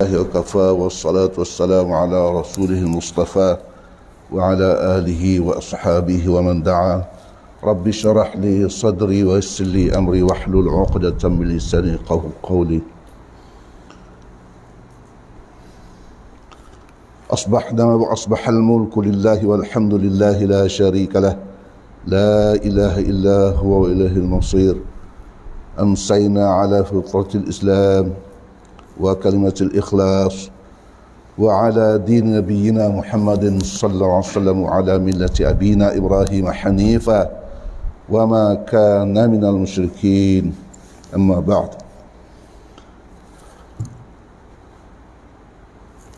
وكفى والصلاة والسلام على رسوله المصطفى وعلى آله وأصحابه ومن دعا. رب اشرح لي صدري ويسر لي أمري واحلل عقدة من لساني يفقهوا قولي. أصبحنا وأصبح الملك لله والحمد لله لا شريك له لا إله إلا هو وإليه المصير. أمسينا على فطرة الإسلام وكلمة الإخلاص وعلى دين نبينا محمد صلى الله عليه وسلم وعلى ملة أبينا إبراهيم حنيفا وما كان من المشركين. أما بعد.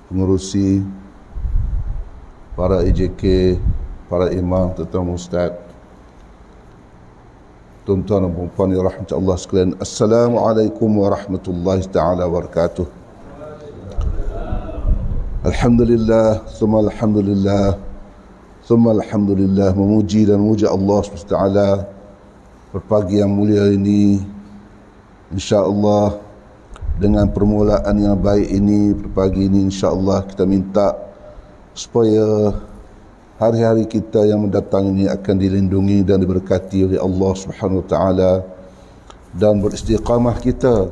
Pengurusi, para EJK, para imam, tetamu ustaz, tuan-tuan dan puan-puan yang rahmat Allah sekalian, Assalamualaikum warahmatullahi ta'ala wabarakatuh. Alhamdulillah, thumma alhamdulillah, thumma alhamdulillah, memuji dan memuja Allah SWT berpagi yang mulia ini, insya-Allah dengan permulaan yang baik ini, berpagi ini insya-Allah kita minta supaya hari-hari kita yang mendatang ini akan dilindungi dan diberkati oleh Allah Subhanahu Wa Taala dan beristiqamah kita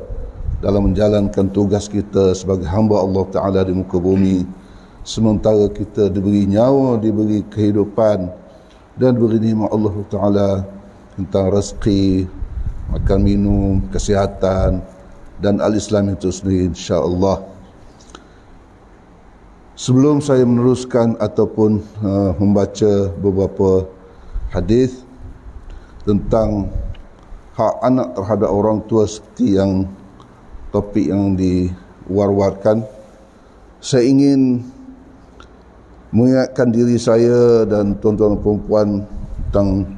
dalam menjalankan tugas kita sebagai hamba Allah Taala di muka bumi, sementara kita diberi nyawa, diberi kehidupan dan diberi nikmat Allah Taala tentang rezeki, makan minum, kesihatan dan al-Islam itu sendiri, insya-Allah. Sebelum saya meneruskan ataupun membaca beberapa hadis tentang hak anak terhadap orang tua seperti yang topik yang diwar-warkan, saya ingin mengingatkan diri saya dan tuan-tuan dan puan-puan tentang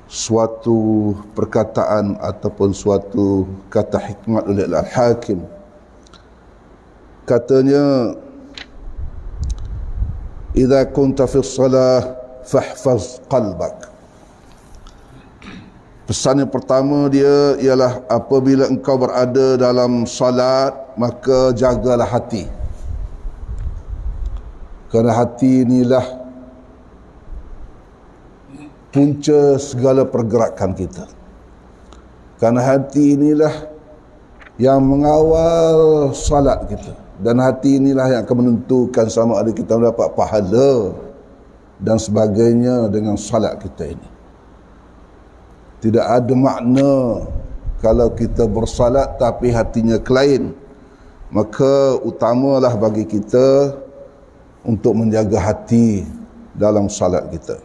suatu perkataan ataupun suatu kata hikmat oleh Al-Hakim. Katanya, "Idza kunta fi shalah fahfaz qalbak." Pesan yang pertama dia ialah apabila engkau berada dalam salat, maka jagalah hati. Kerana hati inilah punca segala pergerakan kita. Kerana hati inilah yang mengawal salat kita, dan hati inilah yang akan menentukan sama ada kita mendapat pahala dan sebagainya dengan salat kita ini. Tidak ada makna kalau kita bersalat tapi hatinya kelain. Maka utamalah bagi kita untuk menjaga hati dalam salat kita.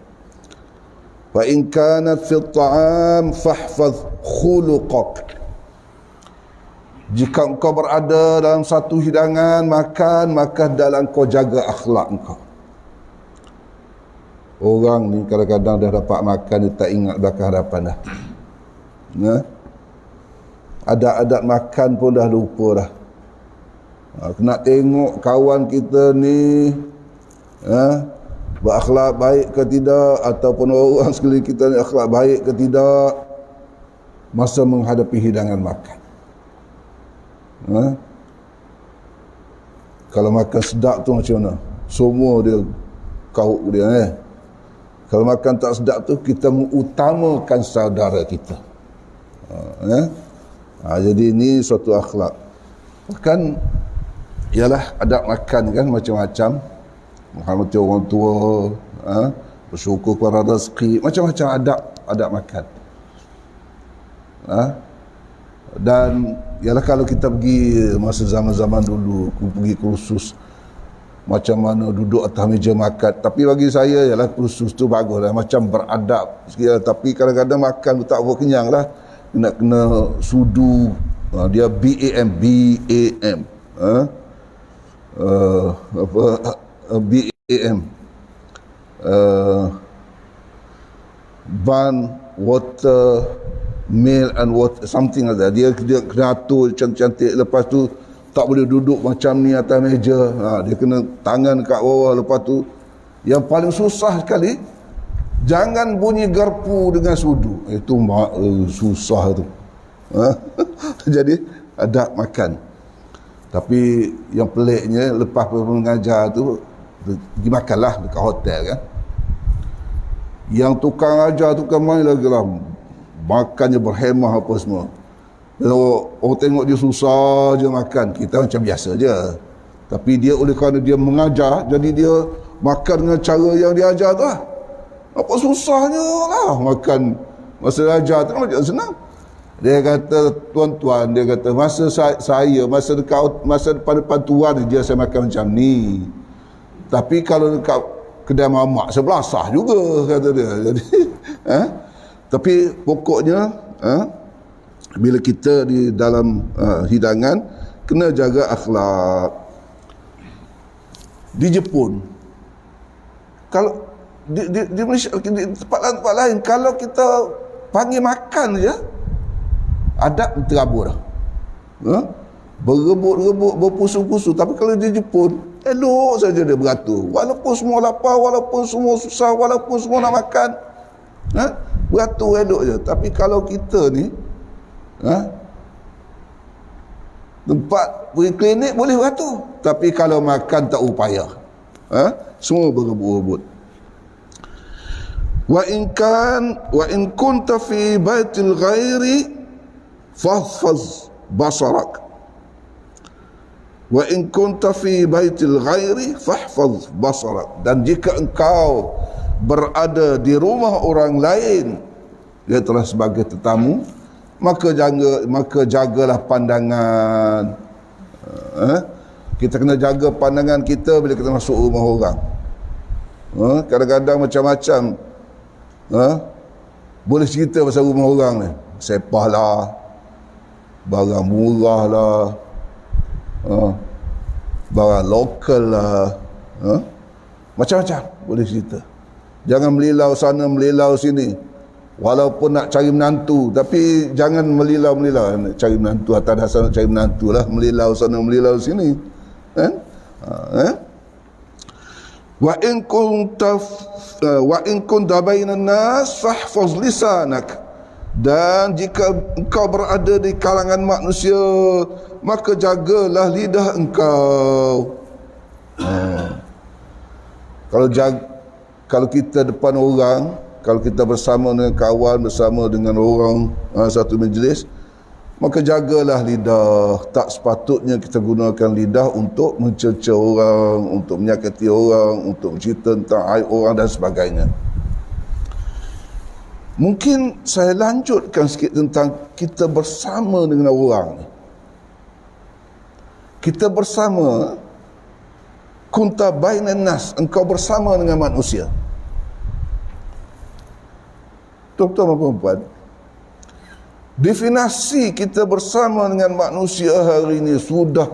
Wa in kanat fi at-ta'am fahfaz khuluqak. Jika engkau berada dalam satu hidangan makan, maka dalam kau jaga akhlak engkau. Orang ni kadang-kadang dah dapat makan, dia tak ingat belakang hadapan dah. Adat-adat makan pun dah lupa dah. Nak tengok kawan kita ni berakhlak baik ke tidak, ataupun orang sekeliling kita ni akhlak baik ke tidak masa menghadapi hidangan makan. Kalau makan sedap tu macam mana? Semua dia kauk dia. Kalau makan tak sedap tu, kita mengutamakan saudara kita. Jadi ini suatu akhlak. Bahkan ialah adab makan kan macam-macam. Menghormati orang tua, bersyukur kepada rezeki, macam-macam adab makan. Dan ialah kalau kita pergi masa zaman-zaman dulu, aku pergi kursus macam mana duduk atas meja makan. Tapi bagi saya ialah kursus tu bagus lah, macam beradab sikit lah. Tapi kadang-kadang makan tu tak apa kenyang lah, nak kena sudu. Dia BAM BAM ban, water, meal and water, something like that. Dia kena atur cantik-cantik. Lepas tu tak boleh duduk macam ni atas meja. Dia kena tangan kat bawah. Lepas tu yang paling susah sekali, jangan bunyi garpu dengan sudu. Itu susah tu. Jadi adab makan. Tapi yang peliknya, lepas mengajar tu pergi makanlah dekat hotel kan. Yang tukang ajar, tukang main lagi lah, makannya berhemah apa semua. Kalau orang tengok dia susah je makan, kita macam biasa je. Tapi dia oleh kerana dia mengajar, jadi dia makan dengan cara yang dia ajar tu lah. Apa susahnya lah makan masa ajar tu, macam senang. Dia kata, tuan-tuan, dia kata, masa saya masa depan tuan dia saya makan macam ni. Tapi kalau dekat kedai mamak sebelah sah juga, kata dia. Jadi tapi pokoknya bila kita di dalam hidangan kena jaga akhlak. Di Jepun, kalau di Malaysia, di tempat lain, kalau kita panggil makan je, adab terabur dah. Berebut-rebut, berpusu-pusu. Tapi kalau di Jepun, elok saja dia beratur. Walaupun semua lapar, walaupun semua susah, walaupun semua nak makan, beratur elok je. Tapi kalau kita ni, tempat pergi klinik boleh beratur. Tapi kalau makan tak upaya. Semua berebut-rebut. Wa in kunta fi baitil ghairi fahfaz basarak. Wa in kunta fi baitil ghairi fahfaz basarak. Dan jika engkau berada di rumah orang lain, dia telah sebagai tetamu, maka jagalah pandangan. Kita kena jaga pandangan kita bila kita masuk rumah orang. Kadang-kadang macam-macam. Boleh cerita pasal rumah orang ni, sepah lah, barang murah lah, barang lokal lah, macam-macam boleh cerita. Jangan melilau sana, melilau sini. Walaupun nak cari menantu, tapi jangan melilau-melilau. Nak cari menantu, atas dasar nak cari menantu lah, melilau sana, melilau sini. Wa in kunta bainan nas fahfaz lisanak. Dan jika engkau berada di kalangan manusia, maka jagalah lidah engkau. Kalau kita depan orang, kalau kita bersama dengan kawan, bersama dengan orang satu majlis, maka jagalah lidah. Tak sepatutnya kita gunakan lidah untuk mencerca orang, untuk menyakiti orang, untuk cerita tentang aib orang dan sebagainya. Mungkin saya lanjutkan sikit tentang kita bersama dengan orang. Kita bersama, kunta bainan nas, engkau bersama dengan manusia. Tuan-tuan dan puan-puan, definisi kita bersama dengan manusia hari ini sudah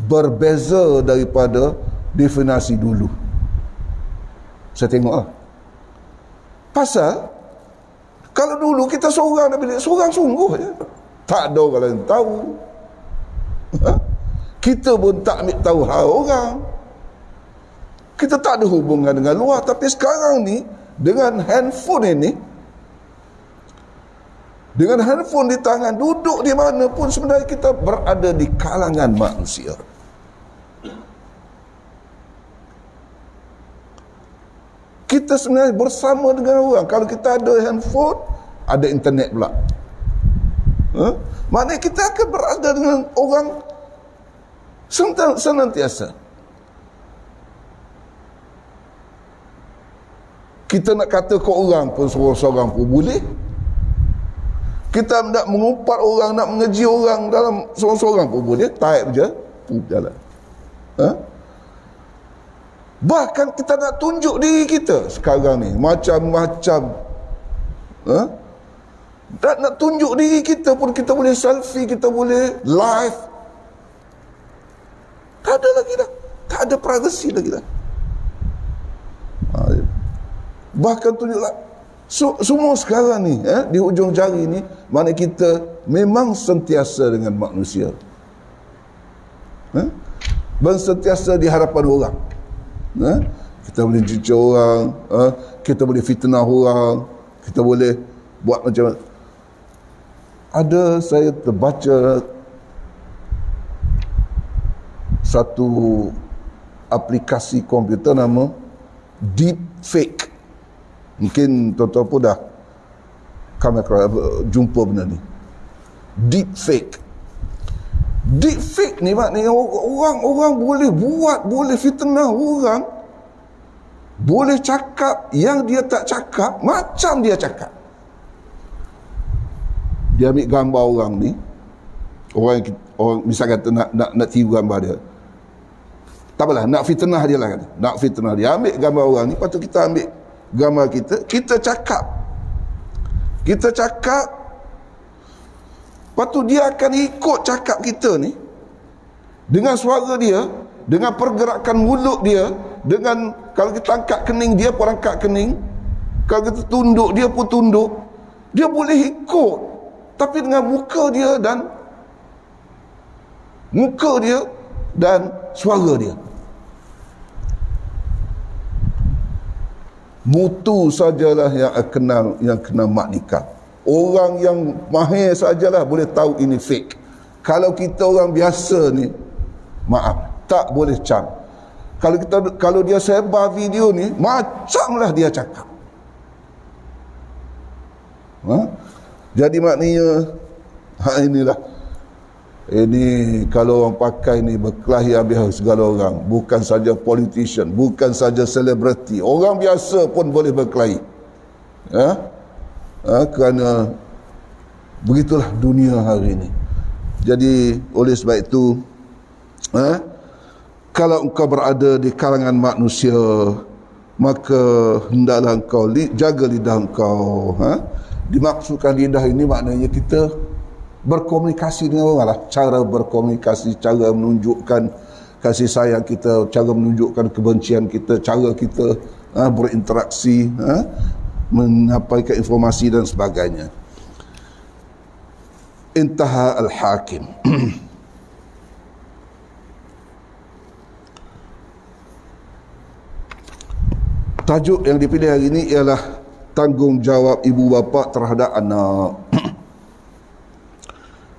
berbeza daripada definisi dulu. Saya tengoklah. Pasal kalau dulu kita seorang dalam bilik, seorang sungguh je. Tak ada orang lain tahu. Kita pun tak ambil tahu hal orang. Kita tak ada hubungan dengan luar. Tapi sekarang ni, dengan handphone ini, dengan handphone di tangan, duduk di mana pun sebenarnya kita berada di kalangan manusia. Kita sebenarnya bersama dengan orang. Kalau kita ada handphone, ada internet pula. Maknanya kita akan berada dengan orang senantiasa. Kita nak kata ke orang pun, seorang-seorang pun boleh. Kita nak mengumpat orang, nak mengeji orang dalam seorang-seorang pun boleh. Type je, jalan. Bahkan kita nak tunjuk diri kita sekarang ni macam-macam. Dan nak tunjuk diri kita pun kita boleh selfie, kita boleh live. Tak ada lagi dah. Tak ada privacy lagi dah. Bahkan tunjuklah semua sekarang ni, di hujung jari ni, mana kita memang sentiasa dengan manusia. Sentiasa di hadapan orang. Kita boleh cuci orang, kita boleh fitnah orang, kita boleh buat macam. Ada saya terbaca satu aplikasi komputer nama Deepfake. Mungkin tuan-tuan pun dah jumpa benda ni. Deepfake. Deepfake ni maknanya orang boleh buat, boleh fitnah orang, boleh cakap yang dia tak cakap macam dia cakap. Dia ambil gambar orang ni, orang misal kata nak tiru gambar dia, tak apalah, nak fitnah dia lah, nak fitnah dia, ambil gambar orang ni, lepas tu kita ambil gambar kita cakap, lepas tu dia akan ikut cakap kita ni dengan suara dia, dengan pergerakan mulut dia, dengan kalau kita angkat kening dia pun angkat kening, kalau kita tunduk dia pun tunduk, dia boleh ikut, tapi dengan muka dia dan suara dia. Mutu sajalah yang kena maknikah. Orang yang mahir sajalah boleh tahu ini fake. Kalau kita orang biasa ni, maaf, tak boleh cam. Kalau dia sebar video ni, macamlah dia cakap. Jadi maknanya inilah. Ini kalau orang pakai ni berkelahi habis segala orang, bukan saja politician, bukan saja selebriti, orang biasa pun boleh berkelahi. Kerana begitulah dunia hari ini. Jadi oleh sebab itu, kalau engkau berada di kalangan manusia, maka hendaklah engkau jaga lidah engkau. Dimaksudkan lidah ini maknanya kita berkomunikasi dengan orang lah. Cara berkomunikasi, cara menunjukkan kasih sayang kita, cara menunjukkan kebencian kita, cara kita berinteraksi, menyampaikan informasi dan sebagainya. Intaha al-hakim. Tajuk yang dipilih hari ini ialah tanggungjawab ibu bapa terhadap anak.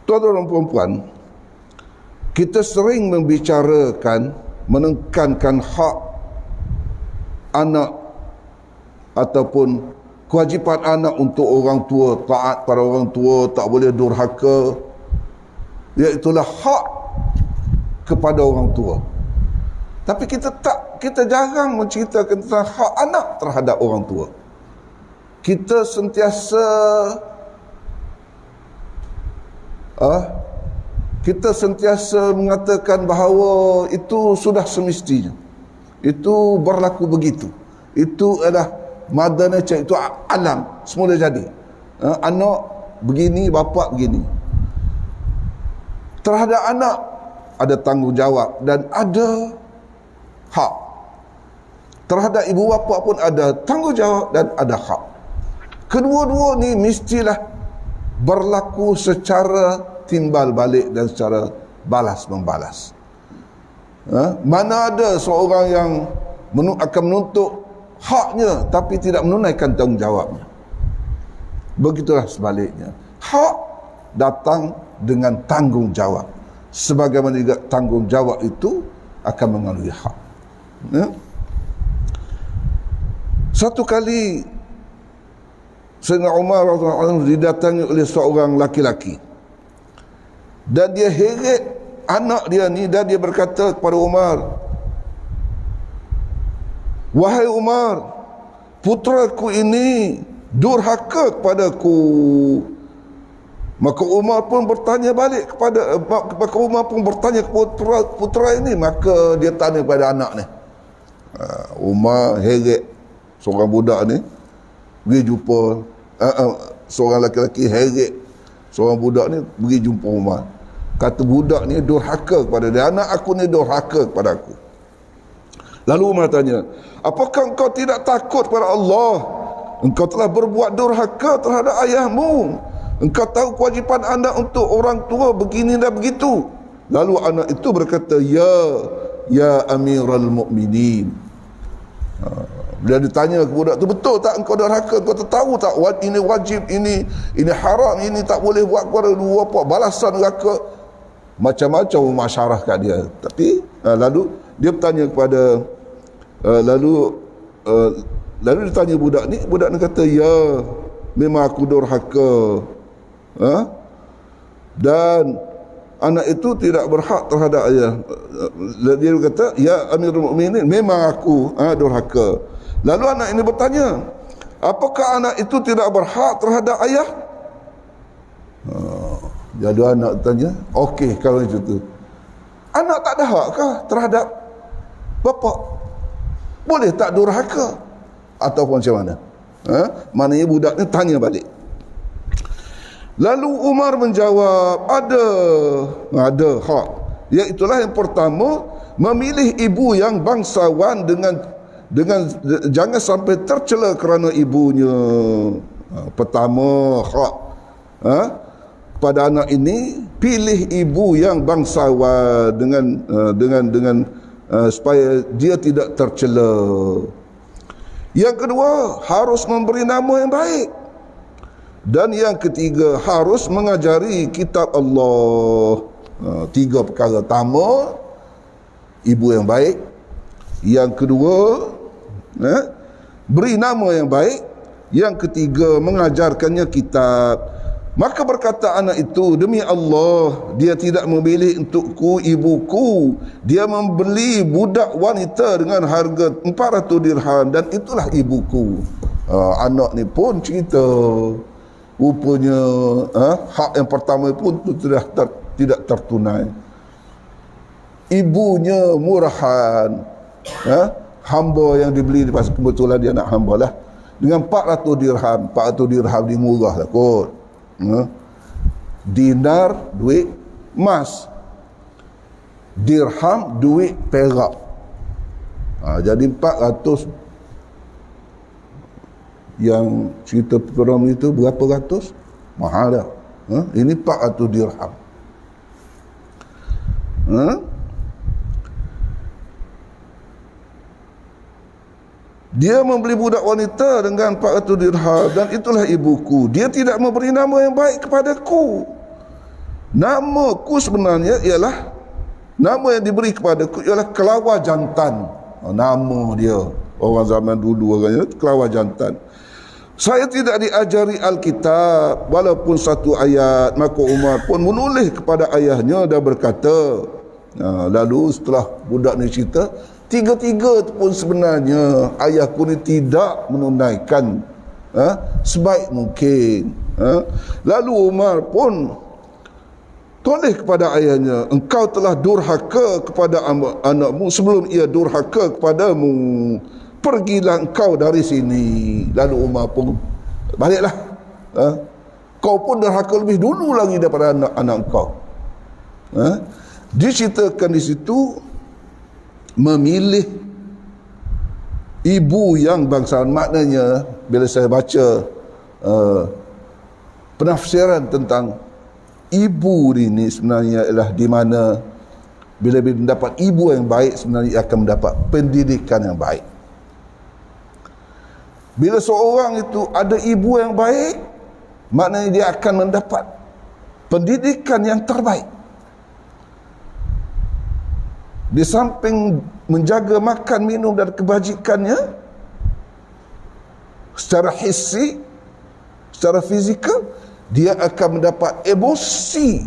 Tuan-tuan dan puan-puan, kita sering membicarakan, menekankan hak anak ataupun kewajipan anak untuk orang tua, taat pada orang tua, tak boleh durhaka, iaitulah hak kepada orang tua. Tapi kita jarang menceritakan tentang hak anak terhadap orang tua. Kita sentiasa mengatakan bahawa itu sudah semestinya, itu berlaku begitu, itu adalah mother nature, itu alam, semula jadi. Anak begini, bapa begini. Terhadap anak ada tanggungjawab dan ada hak. Terhadap ibu bapa pun ada tanggungjawab dan ada hak. Kedua-dua ni mestilah berlaku secara timbal balik dan secara balas membalas. Mana ada seorang yang akan menuntut haknya tapi tidak menunaikan tanggungjawabnya. Begitulah sebaliknya. Hak datang dengan tanggungjawab. Sebagaimana juga tanggungjawab itu akan mengandungi hak. Satu kali Sayyidina Umar radhiyallahu anhu didatangi oleh seorang laki-laki, dan dia heret anak dia ni, dan dia berkata kepada Umar, "Wahai Umar, putraku ini durhaka kepadaku." Maka Umar pun bertanya balik kepada putra ini. Maka dia tanya kepada anak ni. Umar heret seorang budak ni, pergi jumpa seorang lelaki heret seorang budak ni, pergi jumpa Umar. Kata budak ni durhaka kepada dia, anak aku ni durhaka kepada aku. Lalu Umar tanya, apakah engkau tidak takut kepada Allah? Engkau telah berbuat durhaka terhadap ayahmu. Engkau tahu kewajipan anak untuk orang tua begini dan begitu. Lalu anak itu berkata, Ya Amirul Mukminin. Bila ditanya ke budak tu, betul tak engkau durhaka? Engkau tahu tak ini wajib, ini haram, ini tak boleh buat kepada dua apa, balasan neraka. Macam-macam masyarakat kat dia. Tapi Lalu dia bertanya kepada lalu dia tanya budak ni kata, ya, memang aku durhaka. Dan anak itu tidak berhak terhadap ayah. Dia kata, ya Amirul Mukminin, memang aku durhaka. Lalu anak ini bertanya, apakah anak itu tidak berhak terhadap ayah? Jadi anak tanya, okey kalau itu tu, anak tak ada hak kah terhadap bapa? Boleh tak durhaka? Ataupun macam mana? Maknanya budak ni tanya balik. Lalu Umar menjawab, ada hak. Iaitulah yang pertama, memilih ibu yang bangsawan dengan jangan sampai tercela kerana ibunya. Pertama hak pada anak ini, pilih ibu yang bangsawan dengan supaya dia tidak tercela. Yang kedua, harus memberi nama yang baik. Dan yang ketiga, harus mengajari kitab Allah. 3 perkara. Pertama, ibu yang baik. Yang kedua, beri nama yang baik. Yang ketiga, mengajarkannya kitab. Maka berkata anak itu, demi Allah, dia tidak memilih untukku ibuku. Dia membeli budak wanita dengan harga 400 dirham dan itulah ibuku. Anak ni pun cerita, rupanya hak yang pertama pun tidak tertunai. Ibunya murahan, hamba yang dibeli, kebetulan dia anak hamba lah, dengan 400 dirham. 400 dirham ni murah lah kot. Dinar duit emas, dirham duit perak. Jadi 400 yang cerita perang itu berapa ratus? Mahal dah. Ini 400 dirham. Dia membeli budak wanita dengan 400 dirham dan itulah ibuku. Dia tidak memberi nama yang baik kepadaku. Namaku sebenarnya ialah, nama yang diberi kepadaku ialah kelawar jantan. Nama dia, orang zaman dulu orangnya kelawar jantan. Saya tidak diajari Alkitab walaupun satu ayat. Maka Umar pun menulis kepada ayahnya dan berkata, lalu setelah budak ni cerita, tiga-tiga tu pun sebenarnya ayahku ni tidak menunaikan sebaik mungkin. Lalu Umar pun tulis kepada ayahnya, engkau telah durhaka kepada anakmu sebelum ia durhaka kepadamu. Pergilah engkau dari sini. Lalu Umar pun baliklah. Kau pun durhaka lebih dulu lagi daripada anak-anak kau. Diceritakan di situ, memilih ibu yang bangsawan. Maknanya bila saya baca penafsiran tentang ibu ini, sebenarnya ialah di mana bila mendapat ibu yang baik, sebenarnya akan mendapat pendidikan yang baik. Bila seorang itu ada ibu yang baik, maknanya dia akan mendapat pendidikan yang terbaik. Di samping menjaga makan, minum dan kebajikannya secara hissi, secara fizikal, dia akan mendapat emosi,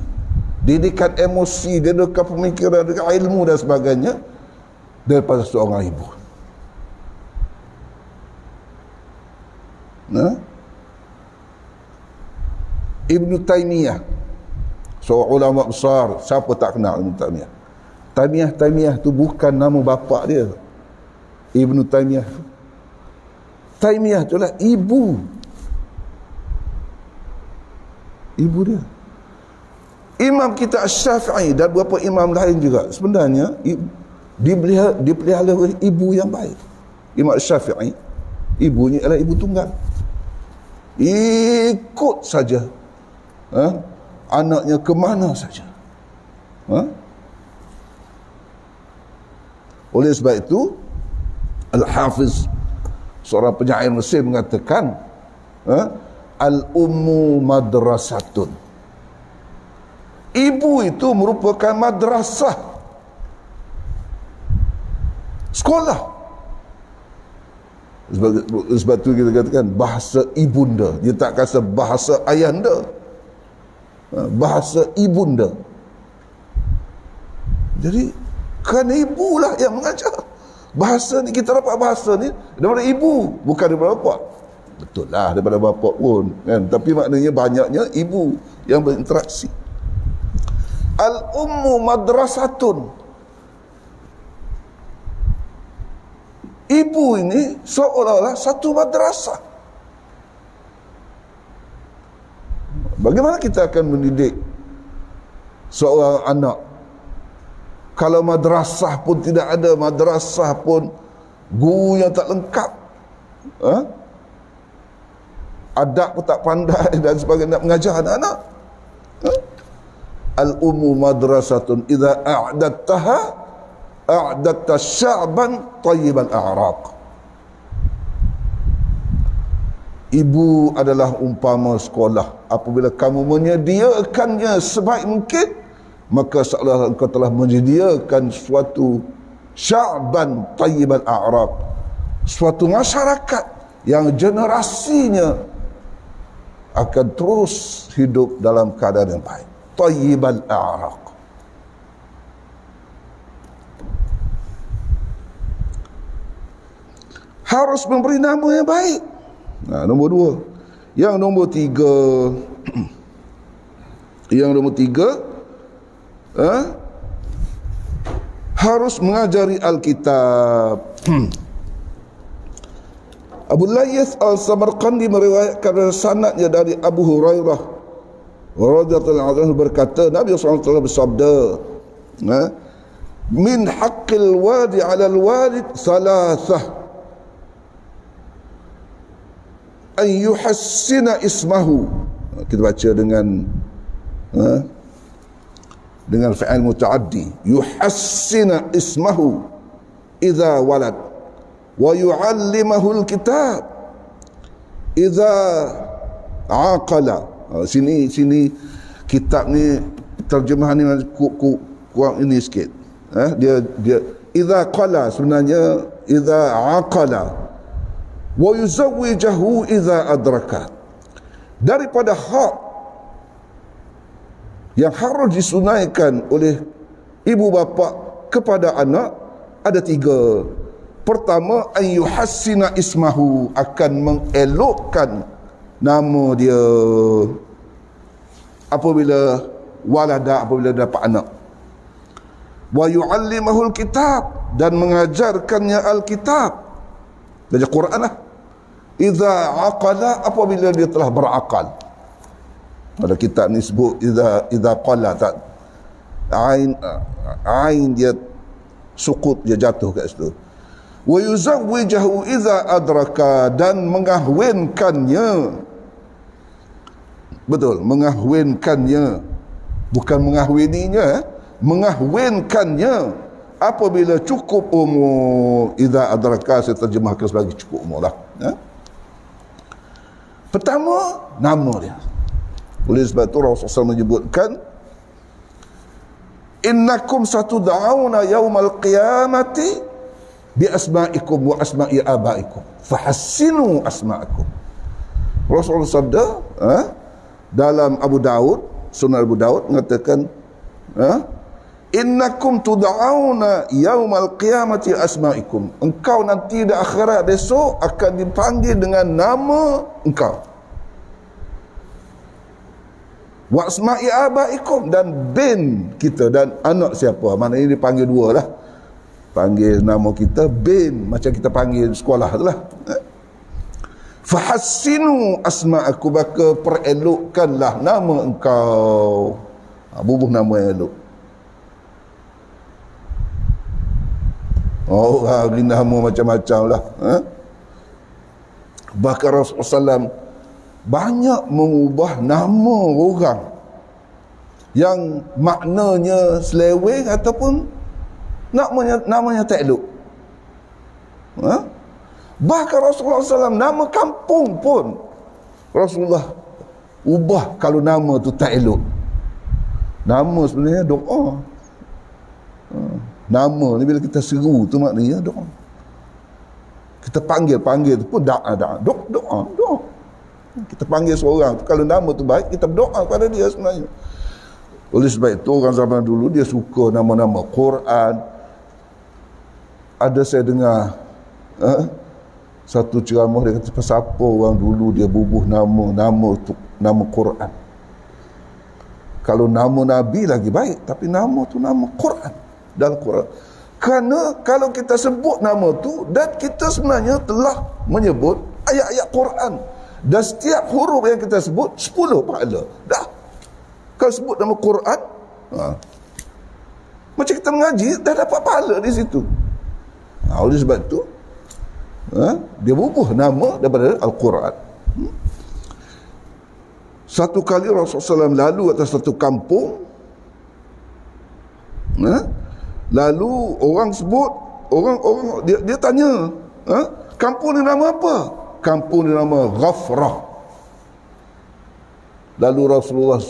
didikan emosi, didikan pemikiran, didikan ilmu dan sebagainya daripada seorang ibu. Ibn Taymiyah, seorang ulama besar, siapa tak kenal Ibn Taymiyah? Taymiyah tu bukan nama bapa dia. Ibn Taymiyah. Taymiyah tu lah ibu dia. Imam kita Asy-Syafi'i dan beberapa imam lain juga sebenarnya dipelihara oleh ibu yang baik. Imam Asy-Syafi'i, ibunya adalah ibu tunggal. Ikut saja anaknya ke mana saja. Oleh sebab itu, Al-Hafiz, seorang penyair Mesir, mengatakan al-ummu madrasatun. Ibu itu merupakan madrasah. Sekolah. Sebab tu kita katakan bahasa ibunda. Dia tak kata bahasa ayahanda. Bahasa ibunda. Jadi kerana ibulah yang mengajar. Bahasa ni, kita dapat bahasa ni daripada ibu, bukan daripada bapak. Betul lah, daripada bapak pun kan? Tapi maknanya banyaknya ibu yang berinteraksi. Al-ummu madrasatun. Ibu ini seolah-olah satu madrasah. Bagaimana kita akan mendidik seorang anak kalau madrasah pun tidak ada, madrasah pun guru yang tak lengkap, adab pun tak pandai dan sebagainya, nak mengajar anak-anak? Al-ummu madrasatun idza a'dadtaha a'dadta sya'ban tayyibal a'raq. Ibu adalah umpama sekolah. Apabila kamu menyediakannya sebaik mungkin, maka seolah engkau telah menyediakan suatu sya'ban tayyibal a'raq, suatu masyarakat yang generasinya akan terus hidup dalam keadaan yang baik. Tayyibal a'raq. Harus memberi nama yang baik. Nah, nombor dua. Yang nombor tiga, harus mengajari Alkitab. Abu Layyith Al-Samarqandi meriwayatkan sanadnya dari Abu Hurairah radhiyallahu anhu berkata, Nabi SAW bersabda, min haqqil wadi 'ala al-walid thalathah, an yuhassina ismahu. Kita baca dengan fi'il muta'addi, yuhassina ismahu idza walad wa yu'allimahu al-kitab idza aqala. Sini kitab ni terjemahan ni kurang ini sikit. Dia idza qala, sebenarnya idza aqala wa yuzawwijahu idza adraka. Daripada hak yang harus disunaikan oleh ibu bapa kepada anak ada tiga. Pertama, an yuhassina ismahu, akan mengelokkan nama dia apabila walada, apabila dapat anak. Wa yu'allimahul kitab, dan mengajarkannya Alkitab, belajar Quran lah. Idza aqala, apabila dia telah berakal. Pada kitab ni sebut idza qala, tak ain dia sukut, dia jatuh kat situ. Wa yuzawwijahu idza adraka, dan mengahwinkannya. Betul, mengahwinkannya, bukan mengahwininya, mengahwinkannya apabila cukup umur. Idza adraka saya terjemahkan sebagai cukup umur lah. Pertama, nama dia. Oleh sebab itu Rasulullah SAW menyebutkan, innakum satud'auna yaumal qiyamati bi asma'ikum wa asma'i abaikum fahassinu asma'akum. Rasulullah sabda dalam Abu Daud, Sunan Abu Daud mengatakan, innakum tud'auna yaumal qiyamati asma'ikum, engkau nanti di akhirat besok akan dipanggil dengan nama engkau. Wa asma'i abaikum, dan bin kita, dan anak siapa. Maknanya dipanggil dua lah. Panggil nama kita, bin macam kita panggil sekolah tu lah. Fahassinu asma'akum, maka perelokkanlah nama engkau. Bubuh nama yang elok. Beri nama macam-macam lah. Bahkan Rasulullah SAW banyak mengubah nama orang yang maknanya seleweng ataupun namanya tak elok. Bahkan Rasulullah SAW nama kampung pun Rasulullah ubah kalau nama tu tak elok. Nama sebenarnya doa. Nama ni bila kita seru tu maknanya doa. Kita panggil tu pun doa. Doa. Kita panggil seorang tu, kalau nama tu baik, kita berdoa kepada dia sebenarnya. Oleh sebab itu orang zaman dulu dia suka nama-nama Quran. Ada saya dengar satu ceramah dia kata siapa orang dulu dia bubuh nama Quran. Kalau nama Nabi lagi baik, tapi nama tu nama Quran dalam Quran. Kerana kalau kita sebut nama tu, dan kita sebenarnya telah menyebut ayat-ayat Quran, dan setiap huruf yang kita sebut 10 pahala. Dah. Kalau sebut nama Quran, macam kita mengaji, dah dapat pahala di situ. Oleh sebab tu dia bubuh nama daripada Al-Quran. Satu kali Rasulullah SAW lalu atas satu kampung, lalu orang sebut, orang dia tanya, kampung ni nama apa? Kampung ni nama Ghafrah. Lalu Rasulullah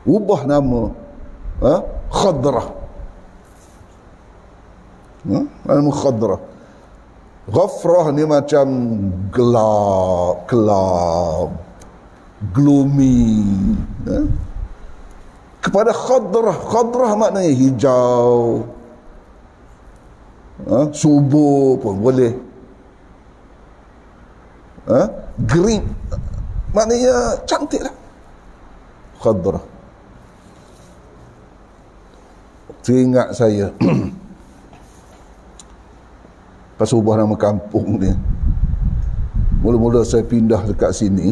ubah nama Khadrah. Nama Khadrah. Ghafrah ni macam gelap, gloomy. Kepada Khadrah maknanya hijau, subur pun boleh. Green maknanya cantik lah. Khadrah. Teringat saya pas ubah nama kampung ni, mula-mula saya pindah dekat sini,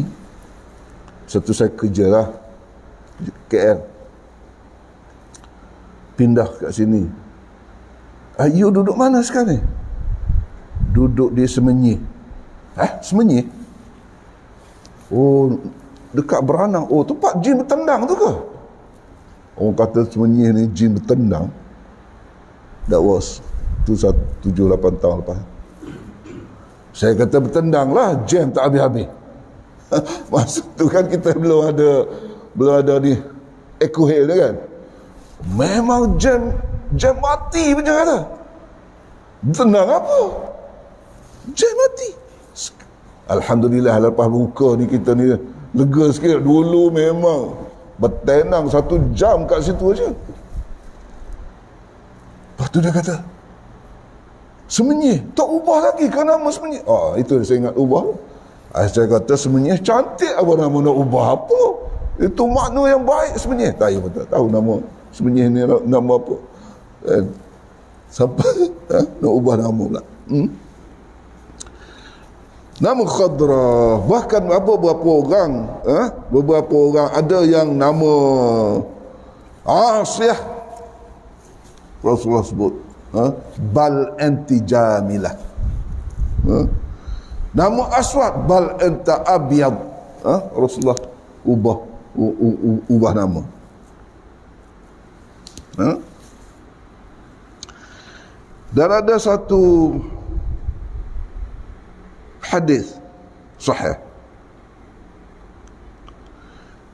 satu saya kerja lah KL, pindah kat sini. You duduk mana sekarang ni? Duduk di Semenyih. Semenyih? Oh, dekat Beranang. Oh, tempat jin bertendang tu ke? Orang kata Semenyih ni jin bertendang. That was 7-8 tahun lepas. Saya kata bertendang lah, jam tak habis-habis. Masa tu kan kita belum ada ni Eco Hill ni kan. Memang jam mati macam kata. Bertendang apa? Jam mati. Alhamdulillah lepas buka ni kita ni lega sikit. Dulu memang bertenang 1 jam kat situ aja. Lepas tu dia kata Semenyih tak ubah lagi ke nama Semenyih? Itu saya ingat ubah. Saya kata Semenyih cantik, apa nama nak ubah apa? Itu makna yang baik Semenyih. Tak tahu nama Semenyih ni nama apa. Sampai nak ubah nama pula. Nama Khadrah. Bahkan beberapa orang ada yang nama Asiyah. Rasulullah sebut bal anti jamilah. Nama Aswad bal anta abyad. Rasulullah ubah nama. Dan ada satu hadis sahih,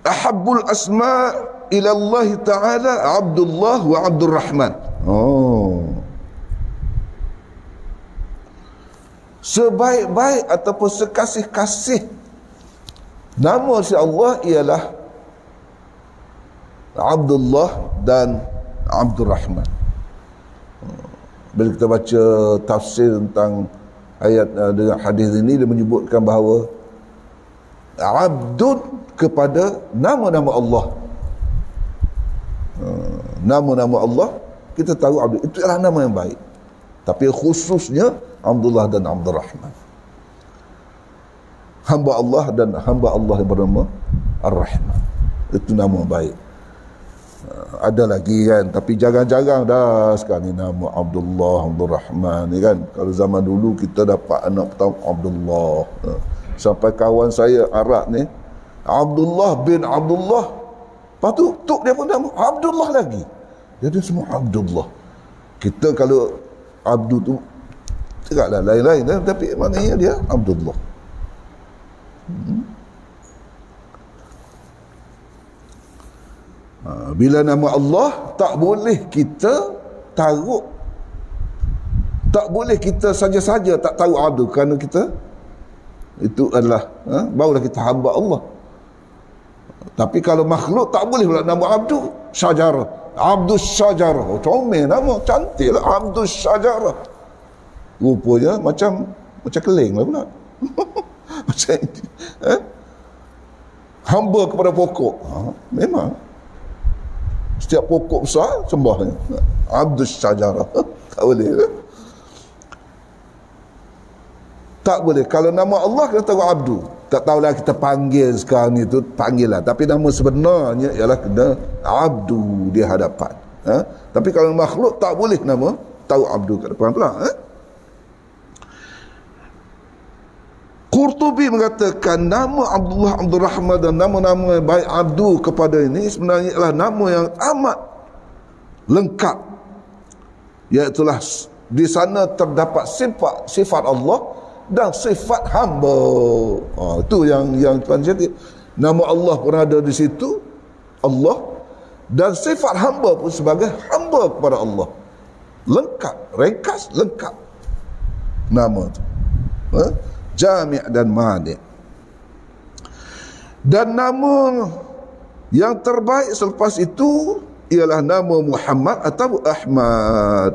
ahabbul asma' ila Allah Ta'ala Abdullah wa Abdul Rahman. Sebaik-baik ataupun sekasih-kasih nama si Allah ialah Abdullah dan Abdul Rahman. Bila kita baca tafsir tentang ayat dengan hadis ini, dia menyebutkan bahawa abdun kepada nama-nama Allah. Nama-nama Allah kita tahu abdul itu adalah nama yang baik, tapi khususnya Abdullah dan Abdul Rahman, hamba Allah dan hamba Allah yang bernama Ar-Rahman, itu nama baik. Ada lagi kan, tapi jarang-jarang dah sekarang ni nama Abdullah, Abdul Rahman ni kan. Kalau zaman dulu kita dapat anak pertama Abdullah, sampai kawan saya Arab ni Abdullah bin Abdullah, lepas tu tok dia pun nama Abdullah lagi. Jadi semua Abdullah. Kita kalau Abdul tu tegaklah lain-lain, tapi maknanya dia Abdullah. Bila nama Allah tak boleh kita taruh, tak boleh kita saja-saja tak taruh abdu, kerana kita itu adalah barulah kita hamba Allah. Tapi kalau makhluk tak boleh pula nama abdu. Syajarah, Abdus Syajarah, comel nama, cantik lah, Abdus Syajarah. Rupanya macam keling lah pula. Macam hamba kepada pokok. Memang setiap pokok besar sembahnya Abdus Syajarah. Tak boleh lah. Tak boleh. Kalau nama Allah kita tahu abdu. Tak tahulah kita panggil sekarang ni tu, panggil lah. Tapi nama sebenarnya ialah kena abdu di hadapan. Tapi kalau makhluk tak boleh nama tahu abdu kat depan pula. Qurtubi mengatakan nama Abdullah, Abdul Rahman dan nama-nama baik abdu kepada ini sebenarnya ialah nama yang amat lengkap. Iaitulah di sana terdapat sifat Allah dan sifat hamba. Itu yang Tuan jadi. Nama Allah pun ada di situ, Allah, dan sifat hamba pun sebagai hamba kepada Allah. Lengkap, ringkas, lengkap nama itu. Jami' dan mani'. Dan nama yang terbaik selepas itu ialah nama Muhammad atau Ahmad.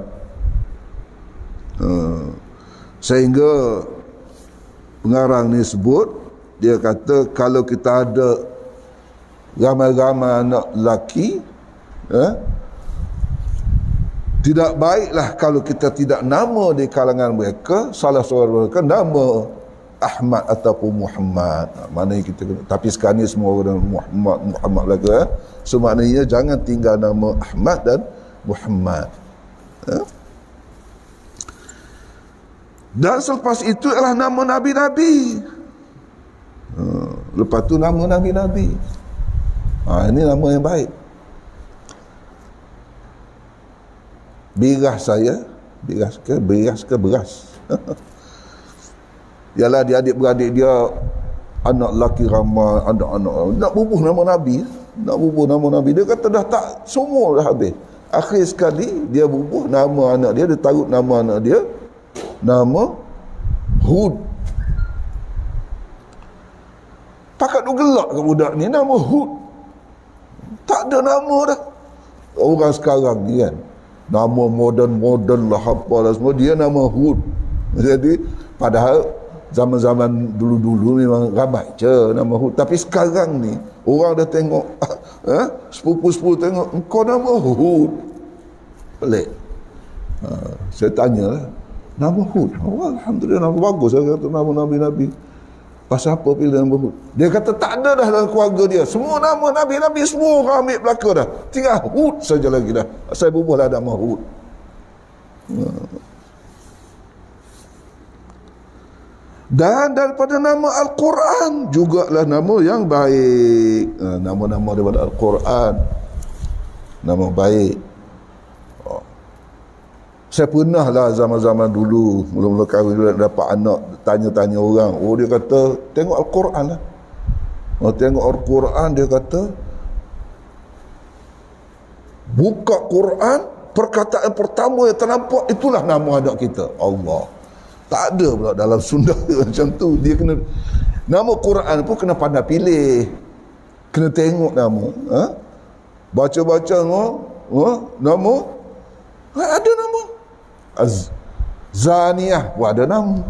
Sehingga pengarang ni sebut, dia kata kalau kita ada ramai-ramai anak lelaki, tidak baiklah kalau kita tidak nama di kalangan mereka salah seorang mereka nama Ahmad ataupun Muhammad. Maknanya kita kena, tapi sekarang ni semua orang Muhammad lagi. So maknanya jangan tinggal nama Ahmad dan Muhammad. Dan selepas itu adalah nama Nabi-Nabi. Lepas tu nama Nabi-Nabi. Ini nama yang baik. Biras saya, biras ke beras. Yalah dia adik-beradik dia, anak lelaki ramai, anak-anak nak bubuh nama Nabi. Nak bubuh nama Nabi. Dia kata dah tak, semua dah habis. Akhir sekali dia bubuh nama anak dia, dia taruh nama anak dia nama Hud. Pakat tu gelak ke budak ni nama Hud. Tak ada nama dah. Orang sekarang ni kan, nama moden lah apalah semua, dia nama Hud. Jadi padahal zaman-zaman dulu-dulu memang ramai je nama Hud. Tapi sekarang ni orang dah tengok sepupu-sepupu tengok engkau nama Hud. Pelik. Saya tanya lah, nama Hud. Alhamdulillah nama bagus. Saya kata nama Nabi-Nabi. Pasal apa pilih nama Hud? Dia kata tak ada dah dalam keluarga dia. Semua nama Nabi-Nabi semua orang ambil belaka dah. Tinggal Hud saja lagi dah. Saya bubuhlah nama Hud. Dan daripada nama Al-Quran jugalah nama yang baik. Nama-nama daripada Al-Quran nama baik. Saya pernah lah zaman-zaman dulu, mula-mula kahwin dulu, dapat anak, tanya-tanya orang. Dia kata, tengok Al-Quran lah. Tengok Al-Quran, dia kata, buka Quran, perkataan pertama yang ternampak, itulah nama anak kita. Allah. Tak ada pula dalam Sunda macam tu. Dia kena, nama Quran pun kena pandai pilih. Kena tengok nama. Baca-baca nama, ada nama. Zaniyah pun ada nama.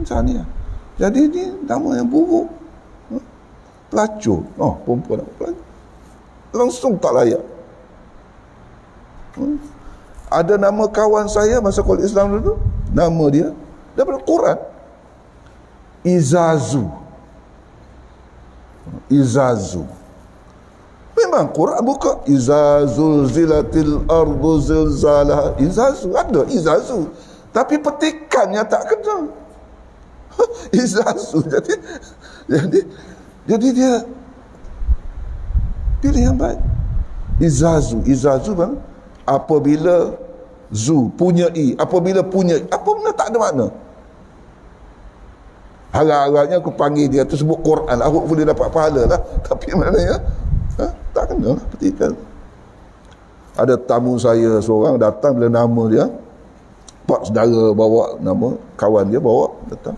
Zaniyah. Jadi ni nama yang buruk. Pelacur. Perempuan pelacur. Langsung tak layak. Ada nama kawan saya masa kuliah Islam dulu, nama dia daripada Quran, Izazu. Memang Quran buka Izazul zilatil ardu zilzalah. Izazu ada Izazu, tapi petikannya tak kena. Izazu. Jadi dia pilih yang baik. Izazu bang, apabila punyai, apabila punyai, apa benda tak ada makna. Harap-harapnya aku panggil dia tu sebut Quran, aku boleh dapat pahala lah. Tapi maknanya tak kena lah petikan. ada tamu saya seorang datang, bila nama dia, pak saudara bawa nama, kawan dia bawa datang,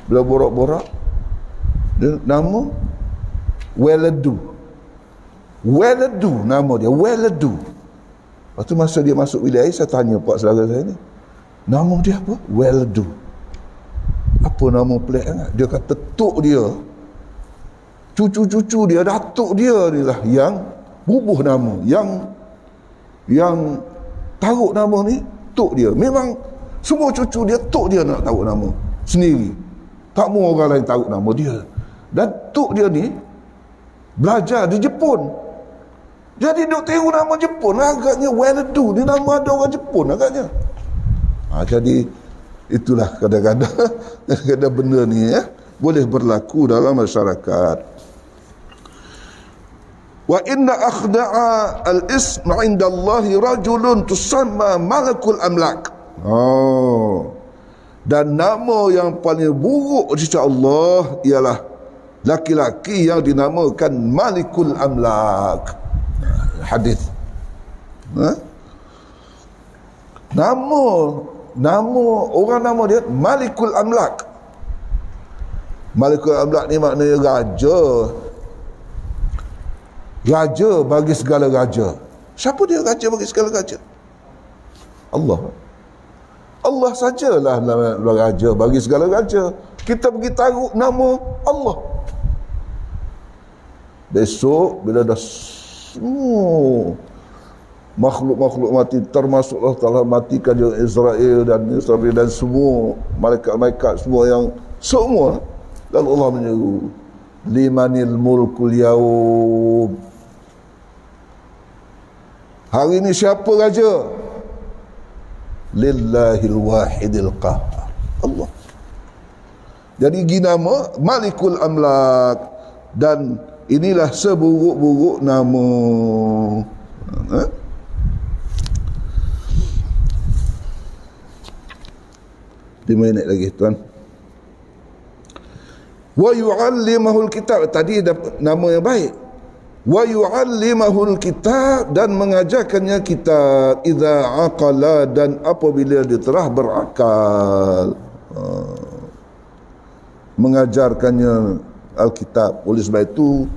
bila borak-borak dia nama Weladu nama dia, Weladu. Lepas tu masa dia masuk bilik air, saya tanya pak saudara saya ni, nama dia apa? Weladu. Apa nama pelik sangat? Dia kata tok dia, cucu-cucu dia, datuk dia ni lah yang bubuh nama, yang taruh nama ni tok dia. Memang semua cucu dia, tok dia nak taruh nama sendiri, tak mau orang lain taruh nama dia. Dan tok dia ni belajar di Jepun, jadi duk tiru nama Jepun. Agaknya Weladu ni nama ada orang Jepun agaknya. Jadi itulah kadang-kadang benda ni boleh berlaku dalam masyarakat. Wa inna akhda'a al-ism 'inda Allah rajulun tusamma malakul amlak. Dan nama yang paling buruk di sisi Allah ialah laki-laki yang dinamakan malikul amlak. Hadis. Nama orang nama dia malikul amlak. Malikul amlak ni maknanya raja bagi segala raja. Siapa dia raja bagi segala raja? Allah sajalah raja bagi segala raja. Kita pergi taruh nama Allah. Besok bila dah semua makhluk-makhluk mati, termasuklah telah mati kerajaan Israel dan semua malaikat-malaikat semua, lalu Allah menyeru, limanil mulkul yaum, hari ini siapa raja? Lillahil wahidil qahar, Allah. Jadi ginama malikul amlak, dan inilah seburuk-buruk nama. 5 minit lagi tuan. Wa yu'allimahul kitab, tadi nama yang baik. Wa yu'allimahul kitab, dan mengajarkannya kitab, idza aqala, dan apabila dia telah berakal. Mengajarkannya Alkitab. Oleh sebab itu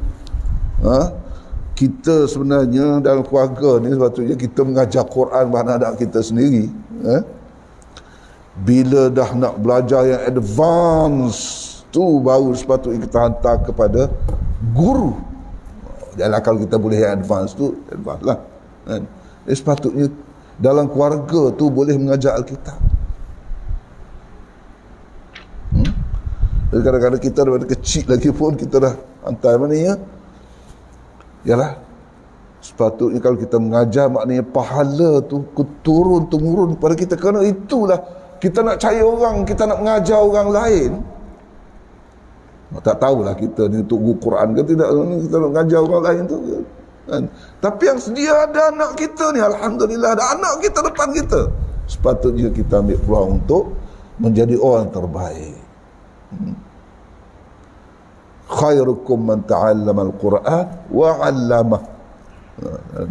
kita sebenarnya dalam keluarga ni sepatutnya kita mengajar Quran pada anak kita sendiri. Bila dah nak belajar yang advance tu, baru sepatutnya kita hantar kepada guru. Dan kalau kita boleh yang advance tu, advance lah. Sepatutnya dalam keluarga tu boleh mengajar Alkitab. Kadang-kadang kita daripada kecil lagi pun kita dah hantar, maknanya yalah, sepatutnya kalau kita mengajar, maknanya pahala tu turun-temurun kepada kita. Kerana itulah kita nak cari orang, kita nak mengajar orang lain. Tak tahulah kita ni untuk guru Quran ke tidak, kita nak mengajar orang lain tu kan. Tapi yang sedia ada anak kita ni, alhamdulillah ada anak kita depan kita, sepatutnya kita ambil peluang untuk menjadi orang terbaik. Khairukum man ta'allama al-Quran wa 'allamah.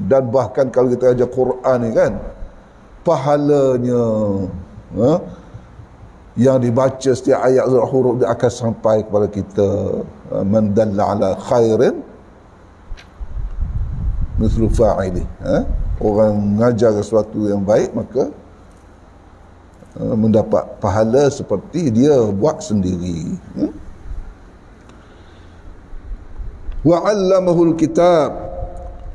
Dan bahkan kalau kita ajar Quran ni kan, pahalanya yang dibaca setiap ayat huruf dia akan sampai kepada kita. Man dalla ala khairin mithlu fa'ili. Orang mengajar sesuatu yang baik, maka mendapat pahala seperti dia buat sendiri. Wa 'allamahul kitab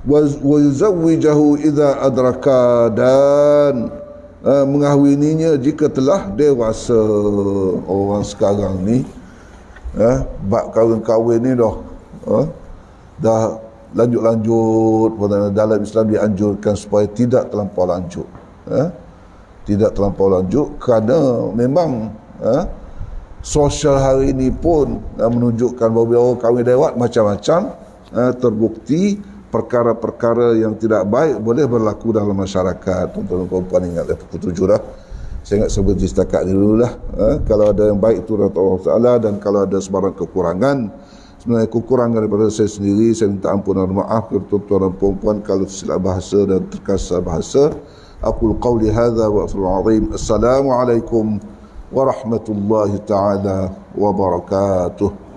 wa yuzawwijahu idza adraka, dan mengahwininya jika telah dewasa. Orang sekarang ni bab kahwin ni dah lanjut-lanjut. Dalam Islam dianjurkan supaya tidak terlampau lanjut, tidak terlampau lanjut, kerana memang sosial hari ini pun menunjukkan bahawa orang kahwin lewat macam-macam. Terbukti perkara-perkara yang tidak baik boleh berlaku dalam masyarakat. Tuan-tuan dan puan-puan ingat pukul 7 dah. Saya ingat seperti setakat ni dululah. Kalau ada yang baik itu dari Allah Ta'ala, dan kalau ada sebarang kekurangan Sebenarnya kekurangan daripada saya sendiri, saya minta ampunan dan maaf kepada tuan-tuan dan puan-puan kalau tersilap bahasa dan terkasar bahasa. Aqul qawli hadza wa astaghfirullahalazim. Assalamualaikum warahmatullahi taala wabarakatuh.